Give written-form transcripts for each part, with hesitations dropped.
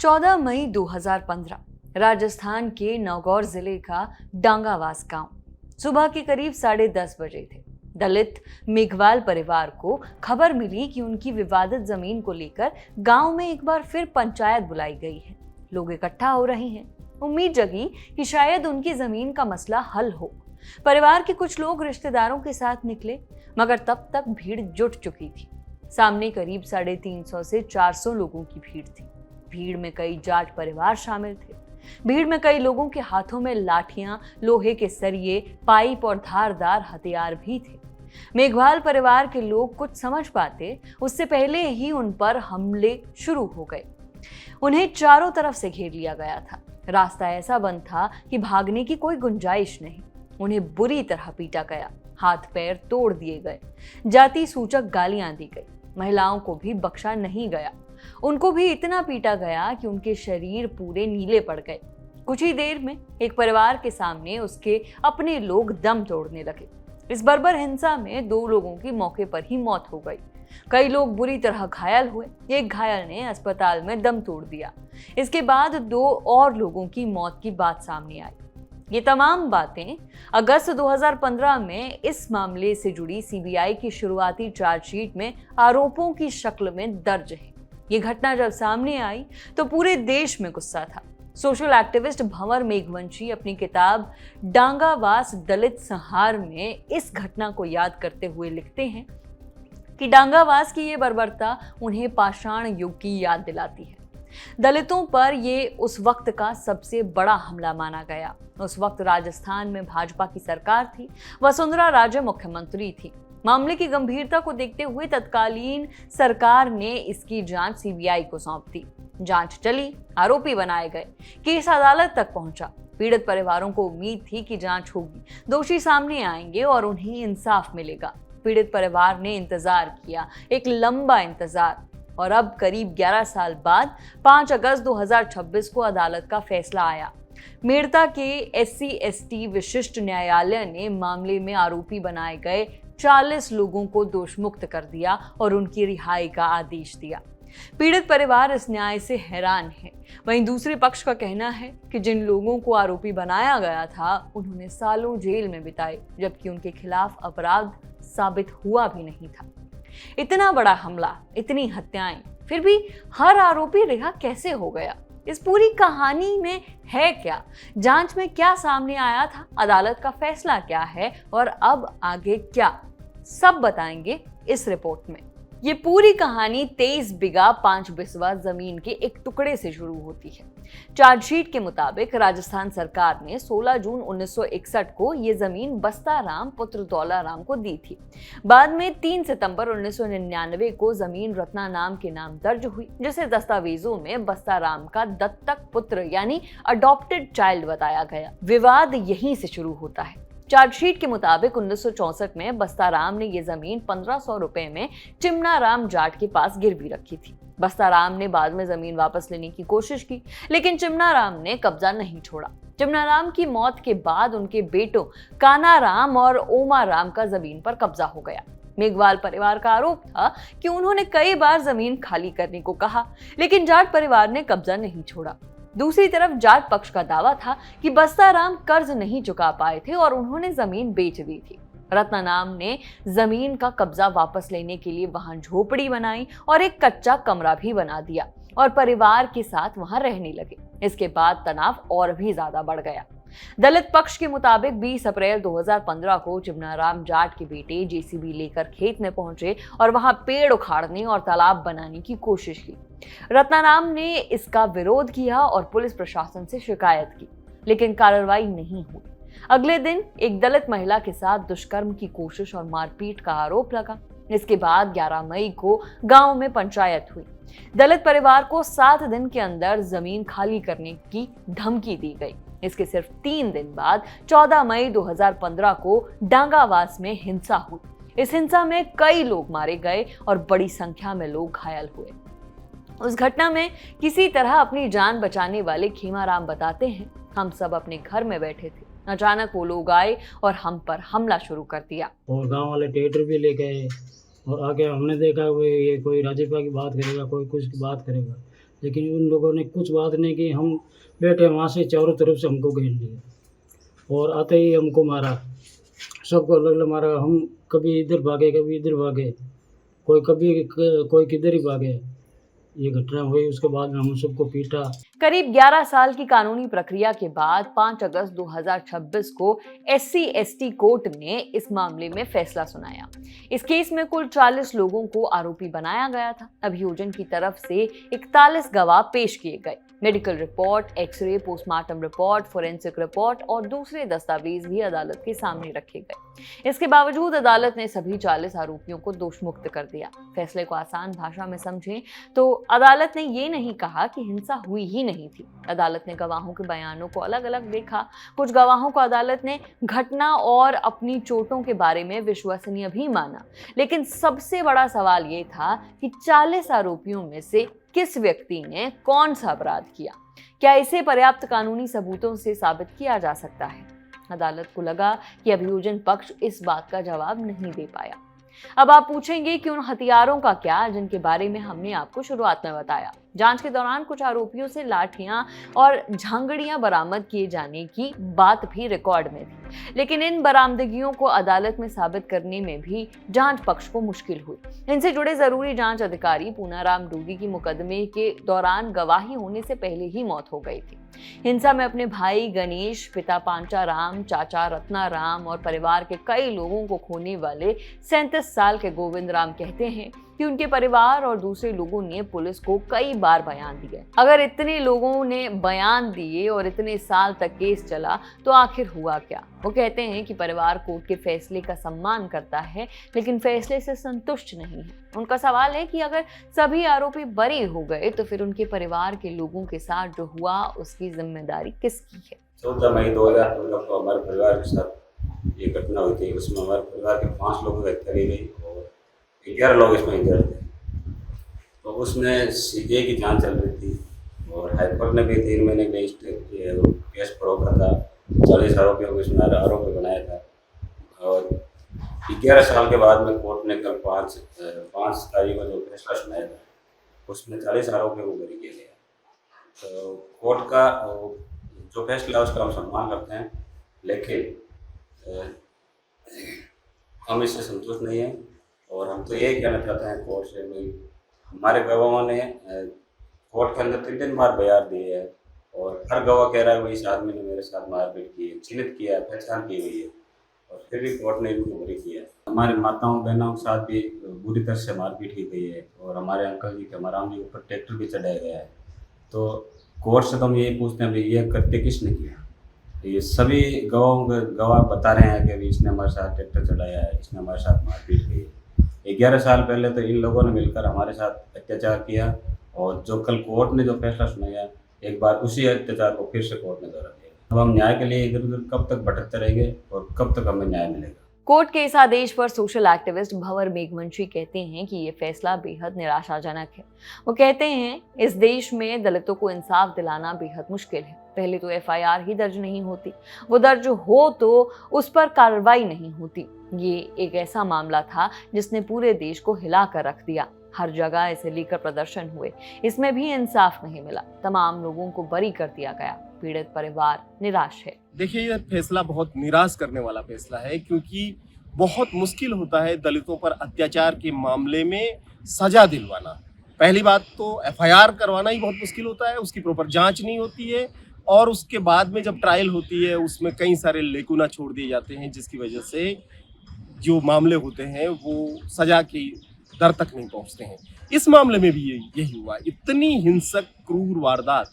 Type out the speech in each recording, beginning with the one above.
14 मई 2015 राजस्थान के नागौर जिले का डांगावास गांव। सुबह के करीब 10:30 बजे थे। दलित मेघवाल परिवार को खबर मिली कि उनकी विवादित जमीन को लेकर गांव में एक बार फिर पंचायत बुलाई गई है। लोग इकट्ठा हो रहे हैं। उम्मीद जगी कि शायद उनकी जमीन का मसला हल हो। परिवार के कुछ लोग रिश्तेदारों के साथ निकले, मगर तब तक भीड़ जुट चुकी थी। सामने करीब 350 से 400 लोगों की भीड़ थी। भीड़ में कई जाट परिवार शामिल थे। भीड़ में कई लोगों के हाथों में लाठियां, लोहे के सरिये, पाइप और धारदार हथियार भी थे। मेघवाल परिवार के लोग कुछ समझ पाते उससे पहले ही उन पर हमले शुरू हो गए। उन्हें चारों तरफ से घेर लिया गया था। रास्ता ऐसा बंद था कि भागने की कोई गुंजाइश नहीं। उन्हें बुरी तरह पीटा गया, हाथ पैर तोड़ दिए गए, जाति सूचक गालियां दी गई। महिलाओं को भी बख्शा नहीं गया। उनको भी इतना पीटा गया कि उनके शरीर पूरे नीले पड़ गए। कुछ ही देर में एक परिवार के सामने उसके अपने लोग दम तोड़ने लगे। इस बर्बर हिंसा में 2 लोगों की मौके पर ही मौत हो गई। कई लोग बुरी तरह घायल हुए। एक घायल ने अस्पताल में दम तोड़ दिया। इसके बाद 2 और लोगों की मौत की बात सामने आई। ये तमाम बातें अगस्त 2015 में इस मामले से जुड़ी सीबीआई की शुरुआती चार्जशीट में आरोपों की शक्ल में दर्ज है। ये घटना जब सामने आई तो पूरे देश में गुस्सा था। सोशल एक्टिविस्ट भंवर मेघवंशी अपनी किताब डांगावास दलित संहार में इस घटना को याद करते हुए लिखते हैं कि डांगावास की ये बर्बरता उन्हें पाषाण युग की याद दिलाती है। दलितों पर ये उस वक्त का सबसे बड़ा हमला माना गया। उस वक्त राजस्थान में भाजपा की सरकार थी। वसुंधरा राजे मुख्यमंत्री थी। मामले की गंभीरता को देखते हुए तत्कालीन सरकार ने इसकी जांच सीबीआई को सौंप दी। जांच चली, आरोपी बनाए गए, केस अदालत तक पहुंचा। पीड़ित परिवारों को उम्मीद थी कि जांच होगी, दोषी सामने आएंगे और उन्हें इंसाफ मिलेगा। पीड़ित परिवार ने इंतजार किया, एक लंबा इंतजार, और अब करीब 11 साल बाद 5 अगस्त 2026 को अदालत का फैसला आया। मेड़ता के SC/ST विशिष्ट न्यायालय ने मामले में आरोपी बनाए गए 40 लोगों को दोषमुक्त कर दिया और उनकी रिहाई का आदेश दिया। पीड़ित परिवार इस न्याय से हैरान है। वहीं दूसरे पक्ष का कहना है कि जिन लोगों को आरोपी बनाया गया था उन्होंने सालों जेल में बिताए, जबकि उनके खिलाफ अपराध साबित हुआ भी नहीं था। इतना बड़ा हमला, इतनी हत्याएं, फिर भी हर आरोपी रिहा कैसे हो गया? इस पूरी कहानी में है क्या? जांच में क्या सामने आया था? अदालत का फैसला क्या है और अब आगे क्या? सब बताएंगे इस रिपोर्ट में। ये पूरी कहानी 23 बिघा 5 बिस्वा जमीन के एक टुकड़े से शुरू होती है। चार्जशीट के मुताबिक राजस्थान सरकार ने 16 जून 1961 को ये जमीन बस्ताराम पुत्र दौलाराम को दी थी। बाद में 3 सितंबर 1999 को जमीन रत्ना नाम के नाम दर्ज हुई, जिसे दस्तावेजों में बस्ताराम का दत्तक पुत्र यानी अडॉप्टेड चाइल्ड बताया गया। विवाद यहीं से शुरू होता है। चार्जशीट के मुताबिक 1964 में बस्ताराम ने ये जमीन 1500 रुपए में चिमनाराम जाट के पास गिरवी रखी थी। बस्ताराम ने बाद में जमीन वापस लेने की कोशिश की, लेकिन चिमनाराम ने कब्जा नहीं छोड़ा। चिमनाराम की मौत के बाद उनके बेटों कानाराम और ओमाराम का जमीन पर कब्जा हो गया। मेघवाल परिवार का आरोप था कि उन्होंने कई बार जमीन खाली करने को कहा, लेकिन जाट परिवार ने कब्जा नहीं छोड़ा। दूसरी तरफ जाट पक्ष का दावा था कि बस्ताराम कर्ज नहीं चुका पाए थे और उन्होंने जमीन बेच दी थी। रत्नानाम ने जमीन का कब्जा वापस लेने के लिए वहां झोपड़ी बनाई और एक कच्चा कमरा भी बना दिया और परिवार के साथ वहां रहने लगे। इसके बाद तनाव और भी ज्यादा बढ़ गया। दलित पक्ष के मुताबिक 20 अप्रैल 2015 को चिमनाराम जाट के बेटे JCB लेकर खेत में पहुंचे और वहां पेड़ उखाड़ने और तालाब बनाने की कोशिश की। रत्नाराम ने इसका विरोध किया और पुलिस प्रशासन से शिकायत की, लेकिन कार्रवाई नहीं हुई। अगले दिन एक दलित महिला के साथ दुष्कर्म की कोशिश और मारपीट का आरोप लगा। इसके बाद 11 मई को गांव में पंचायत हुई। दलित परिवार को 7 दिन के अंदर जमीन खाली करने की धमकी दी गई। इसके सिर्फ 3 दिन बाद 14 मई 2015 को डांगावास में हिंसा हुई। इस हिंसा में कई लोग मारे गए और बड़ी संख्या में लोग घायल हुए। उस घटना में किसी तरह अपनी जान बचाने वाले खेमाराम बताते हैं, हम सब अपने घर में बैठे थे, अचानक वो लोग आए और हम पर हमला शुरू कर दिया और गांव वाले ट्रैक्टर भी ले गए और आगे हमने देखा ये कोई राजपा की बात करेगा, कोई कुछ की बात करेगा। लेकिन उन लोगों ने कुछ बात नहीं की। हम बैठे वहाँ से चारों तरफ से हमको घेर लिया और आते ही हमको मारा, सबको अलग अलग मारा। हम कभी इधर भागे, कभी इधर भागे, कोई किधर ही भागे। ये घटना हुई, उसके बाद में हम सबको पीटा। करीब 11 साल की कानूनी प्रक्रिया के बाद 5 अगस्त 2026 को SC/ST कोर्ट ने इस मामले में फैसला सुनाया। इस केस में कुल 40 लोगों को आरोपी बनाया गया था। अभियोजन की तरफ से 41 गवाह पेश किए गए। Medical report, x ray, postmortem report, forensic report और दूसरे दस्तावेज भी अदालत के सामने रखे गए। इसके बावजूद अदालत ने सभी 40 आरोपियों को दोषमुक्त कर दिया। फैसले को आसान भाषा में समझें तो अदालत ने ये नहीं कहा कि हिंसा हुई ही नहीं थी। अदालत ने गवाहों के बयानों को अलग अलग देखा। कुछ गवाहों को अदालत ने घटना और अपनी चोटों के बारे में विश्वसनीय भी माना। लेकिन सबसे बड़ा सवाल ये था कि 40 आरोपियों में से किस व्यक्ति ने कौन सा अपराध किया? क्या इसे पर्याप्त कानूनी सबूतों से साबित किया जा सकता है? अदालत को लगा कि अभियोजन पक्ष इस बात का जवाब नहीं दे पाया। अब आप पूछेंगे कि उन हथियारों का क्या, जिनके बारे में हमने आपको शुरुआत में बताया। जांच के दौरान कुछ आरोपियों से लाठियां और झांगड़ियां बरामद किए जाने की बात भी रिकॉर्ड में थी, लेकिन इन बरामदगियों को अदालत में साबित करने में भी जांच पक्ष को मुश्किल हुई। इनसे जुड़े जरूरी जांच अधिकारी पूनाराम डूडी की मुकदमे के दौरान गवाही होने से पहले ही मौत हो गई थी। हिंसा में अपने भाई गणेश, पिता पांचाराम, चाचा रत्नाराम और परिवार के कई लोगों को खोने वाले 37 साल के गोविंद राम कहते हैं कि उनके परिवार और दूसरे लोगों ने पुलिस को कई बार बयान दिए। अगर इतने लोगों ने बयान दिए और इतने साल तक केस चला तो आखिर हुआ क्या? वो कहते हैं कि परिवार कोर्ट के फैसले का सम्मान करता है, लेकिन फैसले से संतुष्ट नहीं है। उनका सवाल है कि अगर सभी आरोपी बरी हो गए तो फिर उनके परिवार के लोगों के साथ जो हुआ उसकी जिम्मेदारी किसकी है? 14 मई 2014 को हमारे परिवार के साथ ये घटना हुई थी। उसमें हमारे परिवार के 5 लोगों की हत्या की गई और 11 लोग इसमें इंजर्ड थे। तो उसमें CBI की जांच चल रही थी और हाईकोर्ट ने भी 3 महीने के लिए केस फरोगा था। 40 आरोपियों को इसमें आरोपी बनाया था और 11 साल के बाद में कोर्ट ने कल 5 तारीख को जो फैसला सुनाया था उसमें 40 आरोपियों को बरी किया गया। तो कोर्ट का जो फैसला है उसका हम सम्मान करते हैं, लेकिन हम इससे संतुष्ट नहीं हैं और हम तो यही कहना चाहते हैं कोर्ट से भाई हमारे गवाहों ने कोर्ट के अंदर 3 बार बयान दिए है और हर गवाह कह रहा है भाई इस आदमी ने मेरे साथ मारपीट की है, चिन्हित किया है, पहचान की हुई है और फिर भी कोर्ट ने इनको बरी किया है। हमारे माताओं बहनों के साथ भी बुरी तरह से मारपीट की गई है और हमारे अंकल जी के हमाराम जी के ऊपर ट्रैक्टर भी चढ़ाया गया है। तो कोर्ट से तो हम यही पूछते हैं भाई ये कृत्य किसने किया? ये सभी गवाह बता रहे हैं कि अभी इसने हमारे साथ ट्रैक्टर चढ़ाया है, इसने हमारे साथ मारपीट की है। 11 साल पहले तो इन लोगों ने मिलकर हमारे साथ अत्याचार किया और जो कल कोर्ट ने जो फैसला सुनाया एक बार उसी अत्याचार को फिर से कोर्ट ने दोहरा दिया। अब हम न्याय के लिए इधर उधर कब तक भटकते रहेंगे और कब तक हमें न्याय मिलेगा? कोर्ट के इस आदेश पर सोशल एक्टिविस्ट भंवर मेघवंशी कहते हैं कि ये फैसला बेहद निराशाजनक है। वो कहते हैं इस देश में दलितों को इंसाफ दिलाना बेहद मुश्किल है। पहले तो FIR ही दर्ज नहीं होती, वो दर्ज हो तो उस पर कार्रवाई नहीं होती। ये एक ऐसा मामला था जिसने पूरे देश को हिला कर रख दिया। हर जगह इसे लेकर प्रदर्शन हुए, इसमें भी इंसाफ नहीं मिला। तमाम लोगों को बरी कर दिया गया। पीड़ित परिवार निराश है। देखिए, यह फैसला बहुत निराश करने वाला फैसला है, क्योंकि बहुत मुश्किल होता है दलितों पर अत्याचार के मामले में सजा दिलवाना। पहली बात तो FIR करवाना ही बहुत मुश्किल होता है, उसकी प्रॉपर जांच नहीं होती है और उसके बाद में जब ट्रायल होती है उसमें कई सारे लेकुना छोड़ दिए जाते हैं, जिसकी वजह से जो मामले होते हैं वो सजा की दर तक नहीं पहुंचते हैं। इस मामले में भी यही हुआ। इतनी हिंसक क्रूर वारदात,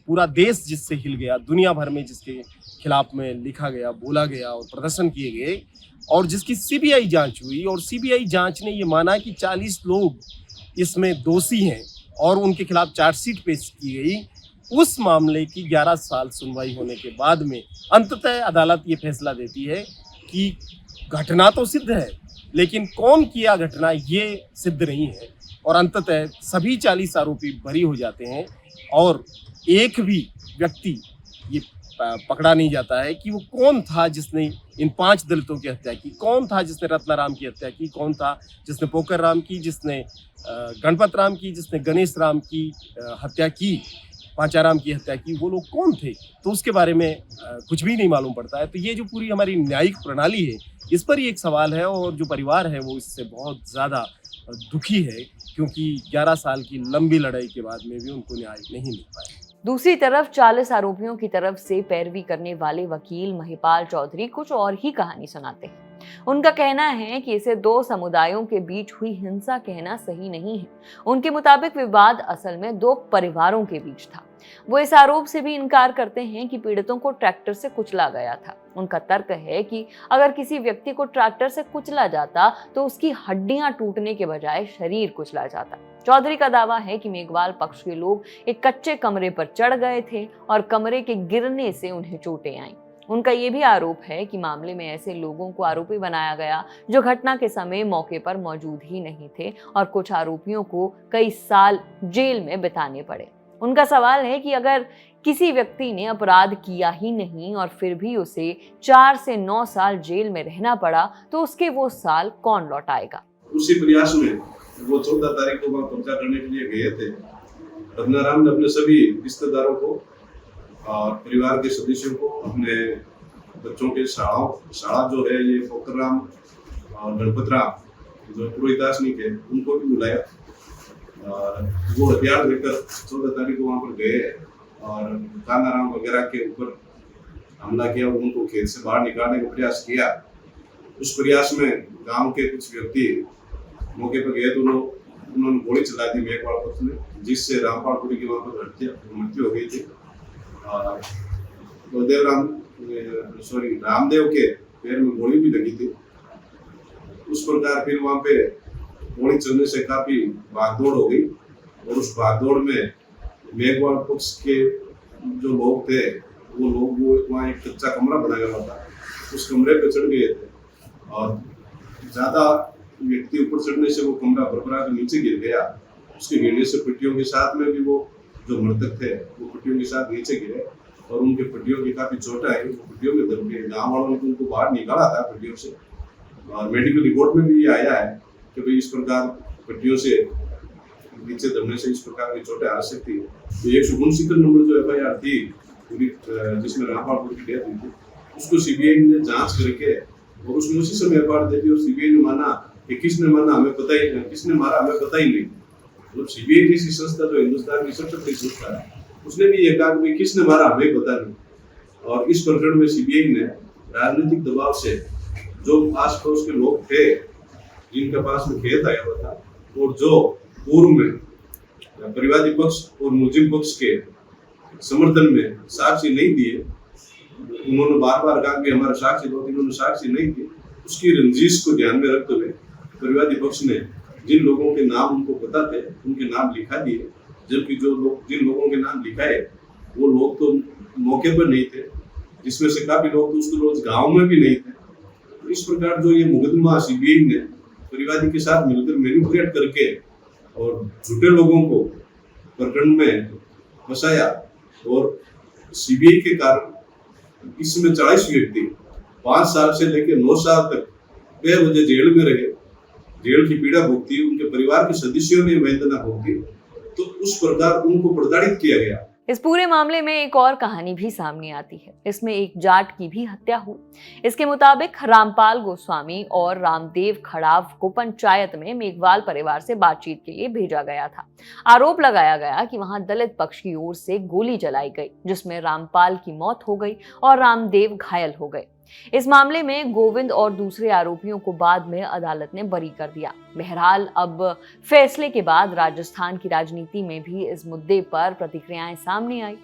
पूरा देश जिससे हिल गया, दुनिया भर में जिसके खिलाफ में लिखा गया, बोला गया और प्रदर्शन किए गए, और जिसकी CBI जांच हुई और CBI जांच ने ये माना कि 40 लोग इसमें दोषी हैं और उनके खिलाफ चार्जशीट पेश की गई। उस मामले की 11 साल सुनवाई होने के बाद में अंततः अदालत ये फैसला देती है कि घटना तो सिद्ध है, लेकिन कौन किया घटना ये सिद्ध नहीं है और अंततः सभी 40 आरोपी बरी हो जाते हैं और एक भी व्यक्ति ये पकड़ा नहीं जाता है कि वो कौन था जिसने इन 5 दलितों की हत्या की, कौन था जिसने रत्नाराम की हत्या की, कौन था जिसने पोकर राम की, जिसने गणपत राम की, जिसने गणेश राम की हत्या की, पांचाराम की हत्या की, वो लोग कौन थे। तो उसके बारे में कुछ भी नहीं मालूम पड़ता है। तो ये जो पूरी हमारी न्यायिक प्रणाली है, इस पर ही एक सवाल है, और जो परिवार है वो इससे बहुत ज़्यादा दुखी है, क्योंकि 11 साल की लंबी लड़ाई के बाद में भी उनको न्याय नहीं मिल पाया। दूसरी तरफ 40 आरोपियों की तरफ से पैरवी करने वाले वकील महिपाल चौधरी कुछ और ही कहानी सुनाते हैं। उनका कहना है कि इसे 2 समुदायों के बीच हुई हिंसा कहना सही नहीं है। उनके मुताबिक विवाद असल में 2 परिवारों के बीच था। वो इस आरोप से भी इनकार करते हैं कि पीड़ितों को ट्रैक्टर से कुचला गया था। उनका तर्क है कि अगर किसी व्यक्ति को ट्रैक्टर से कुचला जाता तो उसकी हड्डियां टूटने के बजाय शरीर कुचला जाता। चौधरी का दावा है कि मेघवाल पक्ष के लोग एक कच्चे कमरे पर चढ़ गए थे और कमरे के गिरने से उन्हें चोटें आईं। उनका ये भी आरोप है कि मामले में ऐसे लोगों को आरोपी बनाया गया जो घटना के समय मौके पर मौजूद ही नहीं थे, और कुछ आरोपियों को कई साल जेल में बिताने पड़े। उनका सवाल है कि अगर किसी व्यक्ति ने अपराध किया ही नहीं और फिर भी उसे 4 से 9 साल जेल में रहना पड़ा, तो उसके वो साल कौन लौटाएगा। उसी प्रयास में वो 14 तारीख को वहाँ कब्जा करने के लिए गए थे। रत्नाराम ने अपने सभी रिश्तेदारों को और परिवार के सदस्यों को, अपने बच्चों के शाला जो है ये पोकर राम और गणपत राम जो पुरोहितासनिक है, उनको भी बुलाया। और वो हथियार लेकर 14 तारीख को वहाँ पर गए और कानाराम वगैरह के ऊपर हमला किया, उनको खेत से बाहर निकालने का प्रयास किया। उस प्रयास में गांव के कुछ व्यक्ति मौके पर गए तो उन्होंने गोली चला दी मेघवाल पक्ष ने, जिससे रामपालपुरी की वहाँ पर मृत्यु हो गई थी। रामदेव के पैर में गोली भी लगी थी। उस प्रकार फिर वहाँ पे गोली चलने से काफी भागदौड़ हो गई, और उस भागदौड़ में मेघवाल पक्ष के जो लोग थे वो वहाँ एक कच्चा कमरा बनाया हुआ था, उस कमरे पे चढ़ गए थे, और ज्यादा व्यक्ति ऊपर चढ़ने से वो कमरा बरकरार के नीचे गिर गया। उसके गिरने से पट्टियों के साथ में भी वो जो मृतक थे वो पट्टियों के साथ नीचे गिरे, और उनके पट्टियों की काफी चोट आई, पट्टियों में दब गए। गाँव वालों ने उनको बाहर निकाला था पट्टियों से, और मेडिकल रिपोर्ट में भी ये आया है कि भाई इस प्रकार पट्टियों से नीचे दबने से इस प्रकार की चोटें आ सकती है। तो 169 नंबर जो FIR थी जिसमें रामपालपुर की डेथ हुई थी, उसको CBI ने जांच करके और उसने उसी समय FIR दे दी, और CBI ने माना कि किसने मारा हमें पता ही नहीं। मतलब CBI जैसी संस्था जो हिंदुस्तान की सबसे बड़ी संस्था है, उसने भी ये कहा कि किसने मारा हमें पता नहीं। और इस प्रकरण में CBI ने राजनीतिक दबाव से जो आस पड़ोस के लोग थे जिनके पास में खेत आया हुआ था, और जो पूर्व में परिवादी पक्ष और मुजिम पक्ष के समर्थन में साक्षी नहीं दिए, उन्होंने बार बार कहा कि हमारा साक्षी दो, इन्होंने साक्षी नहीं दी। उसकी रंजिश को ध्यान में रखते हुए परिवादी पक्ष ने जिन लोगों के नाम उनको पता थे उनके नाम लिखा दिए, जबकि जिन लोगों के नाम लिखाए वो लोग तो मौके पर नहीं थे, जिसमें से काफी लोग तो उसके रोज गाँव में भी नहीं थे। तो इस प्रकार जो ये मुकदमा CBI ने परिवादी के साथ मिलकर मैनिपुलेट करके और झूठे लोगों को प्रकरण में फंसाया, और CBI के कारण इसमें 40 व्यक्ति 5 साल से लेकर 9 साल तक बेवजह जेल में रहे, जेल की पीड़ा भुगती, उनके परिवार के सदस्यों ने वेदना भुगती। तो उस प्रकार उनको प्रताड़ित किया गया। इस पूरे मामले में एक और कहानी भी सामने आती है। इसमें एक जाट की भी हत्या हुई। इसके मुताबिक रामपाल गोस्वामी और रामदेव खड़ाव को पंचायत में मेघवाल परिवार से बातचीत के लिए भेजा गया था। आरोप लगाया गया कि वहां दलित पक्ष की ओर से गोली चलाई गई, जिसमें रामपाल की मौत हो गई और रामदेव घायल हो गए। इस मामले में गोविंद और दूसरे आरोपियों को बाद में अदालत ने बरी कर दिया। बहरहाल अब फैसले के बाद राजस्थान की राजनीति में भी इस मुद्दे पर प्रतिक्रियाएं सामने आई।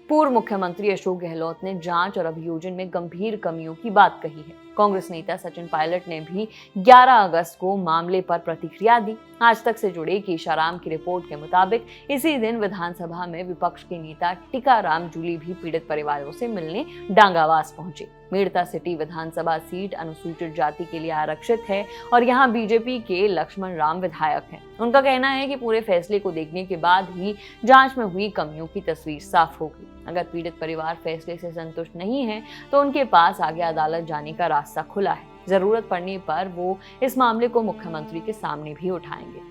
पूर्व मुख्यमंत्री अशोक गहलोत ने जांच और अभियोजन में गंभीर कमियों की बात कही है। कांग्रेस नेता सचिन पायलट ने भी 11 अगस्त को मामले पर प्रतिक्रिया दी। आज तक से जुड़े केशाराम की रिपोर्ट के मुताबिक इसी दिन विधानसभा में विपक्ष के नेता टीकाराम जूली भी पीड़ित परिवारों से मिलने डांगावास पहुंचे। मेड़ता सिटी विधानसभा सीट अनुसूचित जाति के लिए आरक्षित है और यहाँ बीजेपी के लक्ष्मण राम विधायक हैं। उनका कहना है कि पूरे फैसले को देखने के बाद ही जांच में हुई कमियों की तस्वीर साफ होगी। अगर पीड़ित परिवार फैसले से संतुष्ट नहीं है तो उनके पास आगे अदालत जाने का रास्ता खुला है। जरूरत पड़ने पर वो इस मामले को मुख्यमंत्री के सामने भी उठाएंगे।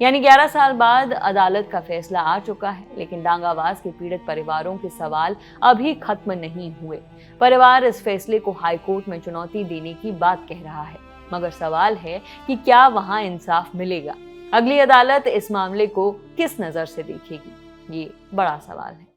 यानी 11 साल बाद अदालत का फैसला आ चुका है, लेकिन डांगावास के पीड़ित परिवारों के सवाल अभी खत्म नहीं हुए। परिवार इस फैसले को हाईकोर्ट में चुनौती देने की बात कह रहा है, मगर सवाल है कि क्या वहां इंसाफ मिलेगा? अगली अदालत इस मामले को किस नजर से देखेगी? ये बड़ा सवाल है।